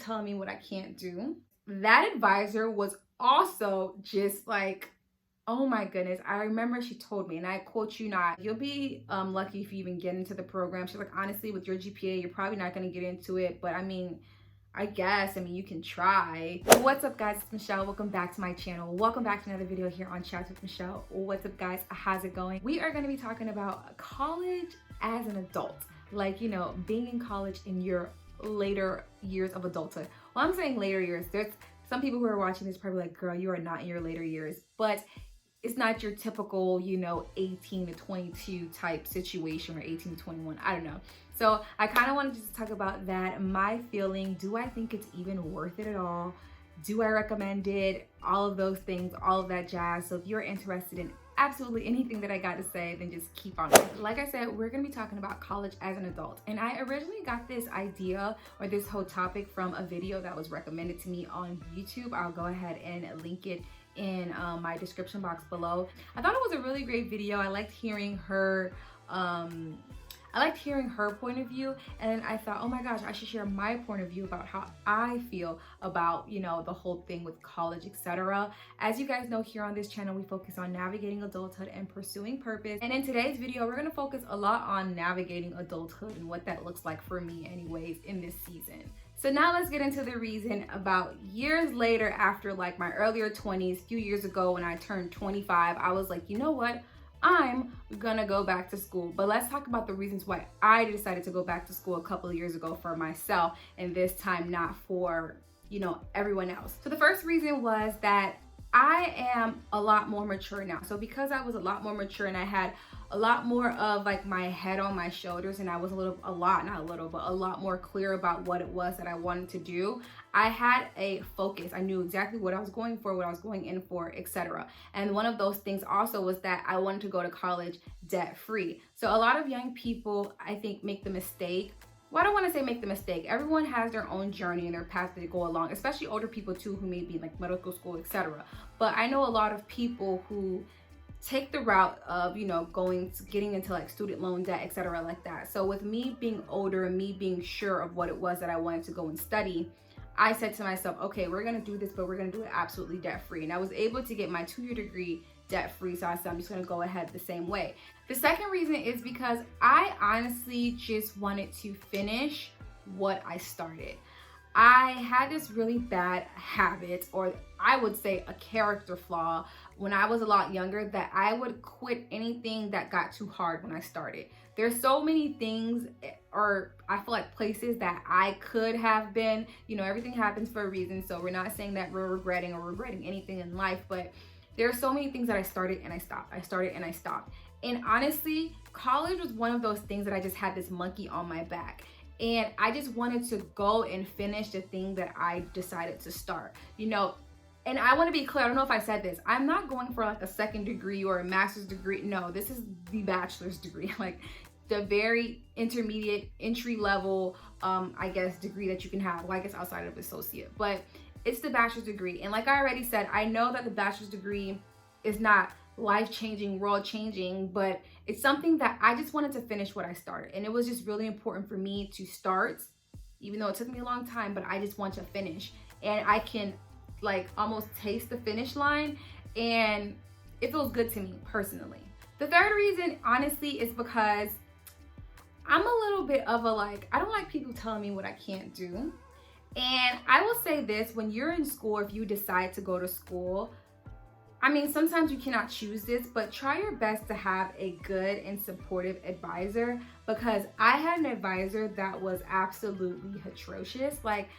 telling me what I can't do. That advisor was also just like, oh my goodness. I remember she told me, and I quote you not, you'll be lucky if you even get into the program. She's like, honestly, with your GPA, you're probably not going to get into it. But I mean, you can try. What's up, guys? It's Michelle. Welcome back to my channel. Welcome back to another video here on Chats with Michelle. What's up, guys? How's it going? We are going to be talking about college as an adult. Like, you know, being in college in your later years of adulthood. Well, I'm saying later years. There's some people who are watching this probably like, girl, you are not in your later years. But it's not your typical, you know, 18 to 22 type situation or 18 to 21. I don't know. So I kind of wanted to just talk about that. My feeling, do I think it's even worth it at all? Do I recommend it? All of those things, all of that jazz. So if you're interested in absolutely anything that I got to say, then just keep on. Like I said, we're going to be talking about college as an adult. And I originally got this idea or this whole topic from a video that was recommended to me on YouTube. I'll go ahead and link it in my description box below. I thought it was a really great video. I liked hearing her point of view, and I thought, oh my gosh, I should share my point of view about how I feel about, you know, the whole thing with college, etc. As you guys know, here on this channel, we focus on navigating adulthood and pursuing purpose. And in today's video, we're going to focus a lot on navigating adulthood and what that looks like for me anyways in this season. So now let's get into the reason. About years later, after like my earlier 20s, a few years ago when I turned 25, I was like, you know what? I'm gonna go back to school. But let's talk about the reasons why I decided to go back to school a couple of years ago for myself, and this time not for, you know, everyone else. So the first reason was that I am a lot more mature now. So because I was a lot more mature and I had a lot more of like my head on my shoulders, and I was a lot more clear about what it was that I wanted to do, I had a focus. I knew exactly what I was going for, what I was going in for, etc. And one of those things also was that I wanted to go to college debt free. So a lot of young people, I think, make the mistake. Well, I don't want to say make the mistake. Everyone has their own journey and their path that they go along, especially older people too, who may be like medical school, etc. But I know a lot of people who take the route of, you know, getting into like student loan debt, etc. like that. So with me being older and me being sure of what it was that I wanted to go and study, I said to myself, okay, we're going to do this, but we're going to do it absolutely debt free. And I was able to get my 2-year degree debt free. So I said, I'm just going to go ahead the same way. The second reason is because I honestly just wanted to finish what I started. I had this really bad habit, or I would say a character flaw, when I was a lot younger, that I would quit anything that got too hard when I started. There's so many things, or I feel like places that I could have been, you know, everything happens for a reason. So we're not saying that we're regretting anything in life, but there are so many things that I started and I stopped. And honestly, college was one of those things that I just had this monkey on my back. And I just wanted to go and finish the thing that I decided to start, you know. And I want to be clear, I don't know if I said this, I'm not going for like a second degree or a master's degree. No, this is the bachelor's degree, like the very intermediate entry level, I guess, degree that you can have. Well, I guess outside of associate, but it's the bachelor's degree. And like I already said, I know that the bachelor's degree is not life-changing, world-changing, but it's something that I just wanted to finish what I started. And it was just really important for me to start, even though it took me a long time, but I just want to finish. And I can like almost taste the finish line, and it feels good to me personally. The third reason, honestly, is because I'm a little bit of a like, I don't like people telling me what I can't do. And I will say this, when you're in school, if you decide to go to school, I mean, sometimes you cannot choose this, but try your best to have a good and supportive advisor, because I had an advisor that was absolutely atrocious. Like,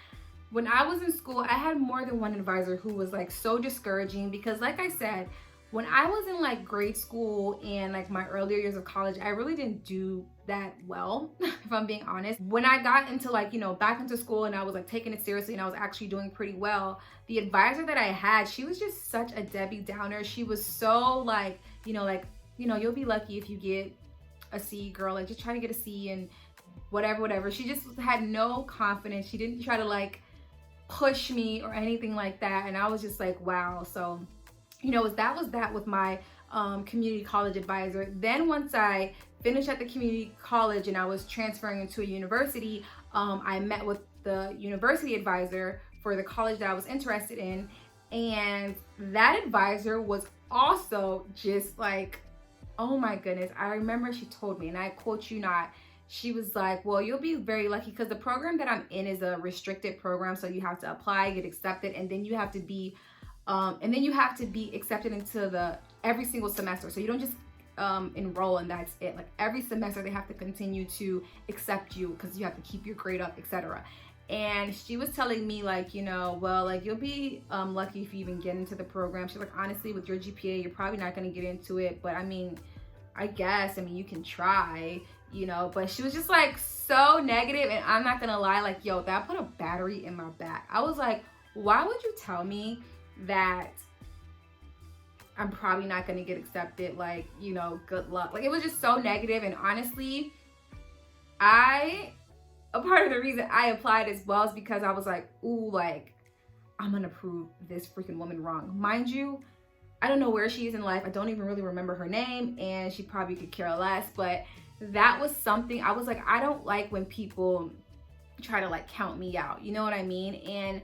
when I was in school, I had more than one advisor who was like so discouraging, because like I said, when I was in like grade school and like my earlier years of college, I really didn't do that well, if I'm being honest. When I got into like, you know, back into school and I was like taking it seriously and I was actually doing pretty well, the advisor that I had, she was just such a Debbie Downer. She was so like, you'll be lucky if you get a C, girl, like just try to get a C and whatever. She just had no confidence. She didn't try to like push me or anything like that. And I was just like, wow. So, you know, that was that with my community college advisor. Then once I finished at the community college and I was transferring into a university, I met with the university advisor for the college that I was interested in. And that advisor was also just like, oh my goodness. I remember she told me, and I quote you not, she was like, well, you'll be very lucky because the program that I'm in is a restricted program. So you have to apply, get accepted, and then you have to be accepted into every single semester. So you don't just enroll and that's it. Like every semester they have to continue to accept you because you have to keep your grade up, etc. And she was telling me like, you know, well, like you'll be lucky if you even get into the program. She's like, honestly, with your GPA, you're probably not going to get into it. But I mean, I guess, you can try, you know. But she was just like so negative, and I'm not going to lie, like, yo, that put a battery in my back. I was like, why would you tell me that I'm probably not going to get accepted? Like, you know, good luck. Like, it was just so negative. And honestly, a part of the reason I applied as well is because I was like, ooh, like, I'm gonna prove this freaking woman wrong. Mind you, I don't know where she is in life. I don't even really remember her name, and she probably could care less. But that was something I was like, I don't like when people try to like count me out. You know what I mean? And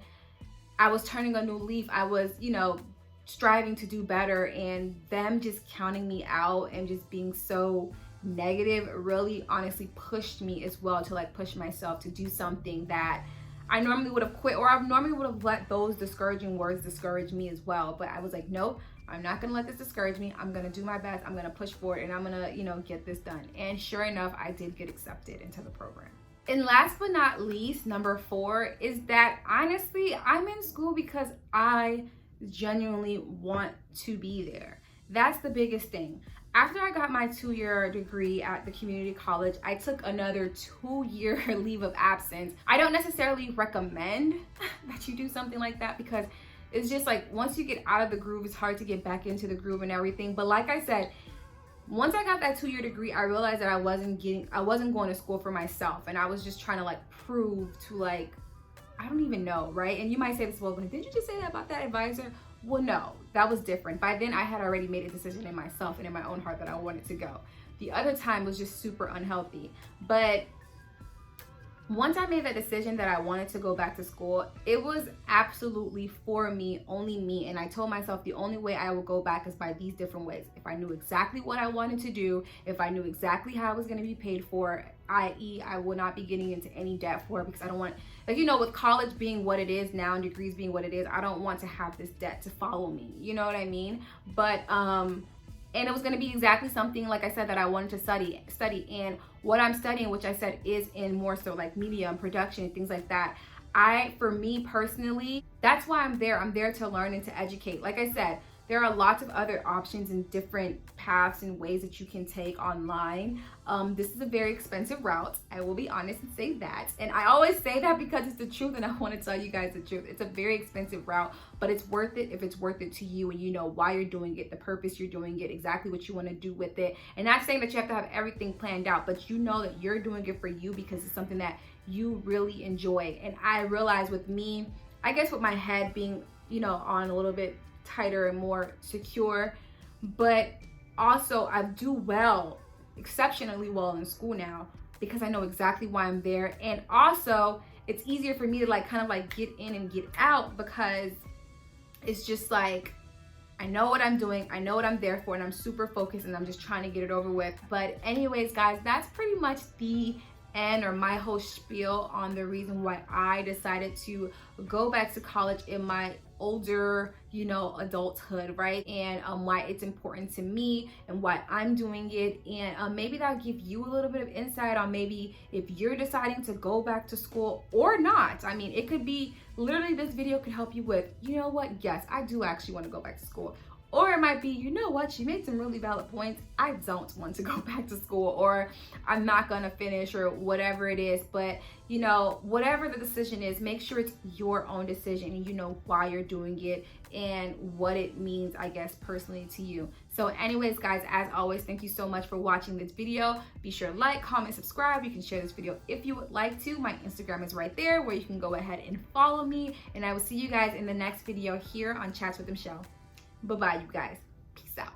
I was turning a new leaf. I was, you know, striving to do better, and them just counting me out and just being so negative really honestly pushed me as well to like push myself to do something that I normally would have quit, or I normally would have let those discouraging words discourage me as well. But I was like, nope, I'm not gonna let this discourage me. I'm gonna do my best. I'm gonna push forward, and I'm gonna, you know, get this done. And sure enough, I did get accepted into the program. And last but not least, number 4 is that honestly, I'm in school because I genuinely want to be there. That's the biggest thing. After I got my 2-year degree at the community college, I took another 2-year leave of absence. I don't necessarily recommend that you do something like that because it's just like once you get out of the groove, it's hard to get back into the groove and everything. But like I said, once I got that 2-year degree, I realized that I wasn't going to school for myself, and I was just trying to like prove to like, I don't even know, right? And you might say this, well, but did you just say that about that advisor? Well, no, that was different. By then I had already made a decision in myself and in my own heart that I wanted to go. The other time was just super unhealthy. But once I made that decision that I wanted to go back to school, it was absolutely for me, only me. And I told myself the only way I would go back is by these different ways. If I knew exactly what I wanted to do, if I knew exactly how I was going to be paid for, i.e. I would not be getting into any debt for it, because I don't want, like, you know, with college being what it is now and degrees being what it is, I don't want to have this debt to follow me. You know what I mean? But, and it was going to be exactly something, like I said, that I wanted to study. And what I'm studying, which I said is in more so like media and production and things like that. For me personally, that's why I'm there. I'm there to learn and to educate. Like I said, there are lots of other options and different paths and ways that you can take online. This is a very expensive route. I will be honest and say that. And I always say that because it's the truth, and I want to tell you guys the truth. It's a very expensive route, but it's worth it if it's worth it to you and you know why you're doing it, the purpose you're doing it, exactly what you want to do with it. And not saying that you have to have everything planned out, but you know that you're doing it for you because it's something that you really enjoy. And I realize with me, I guess with my head being, you know, on a little bit tighter and more secure, but also I do exceptionally well in school now because I know exactly why I'm there. And also it's easier for me to like kind of like get in and get out because it's just like I know what I'm doing, I know what I'm there for, and I'm super focused and I'm just trying to get it over with. But anyways, guys, that's pretty much the end or my whole spiel on the reason why I decided to go back to college in my older, you know, adulthood, right? And why it's important to me and why I'm doing it. And maybe that'll give you a little bit of insight on maybe if you're deciding to go back to school or not. I mean, it could be literally this video could help you with, you know what? Yes, I do actually want to go back to school. Or it might be, you know what, she made some really valid points. I don't want to go back to school, or I'm not gonna finish, or whatever it is. But, you know, whatever the decision is, make sure it's your own decision and you know why you're doing it and what it means, I guess, personally to you. So anyways, guys, as always, thank you so much for watching this video. Be sure to like, comment, subscribe. You can share this video if you would like to. My Instagram is right there where you can go ahead and follow me. And I will see you guys in the next video here on Chats with Michelle. Bye-bye, you guys. Peace out.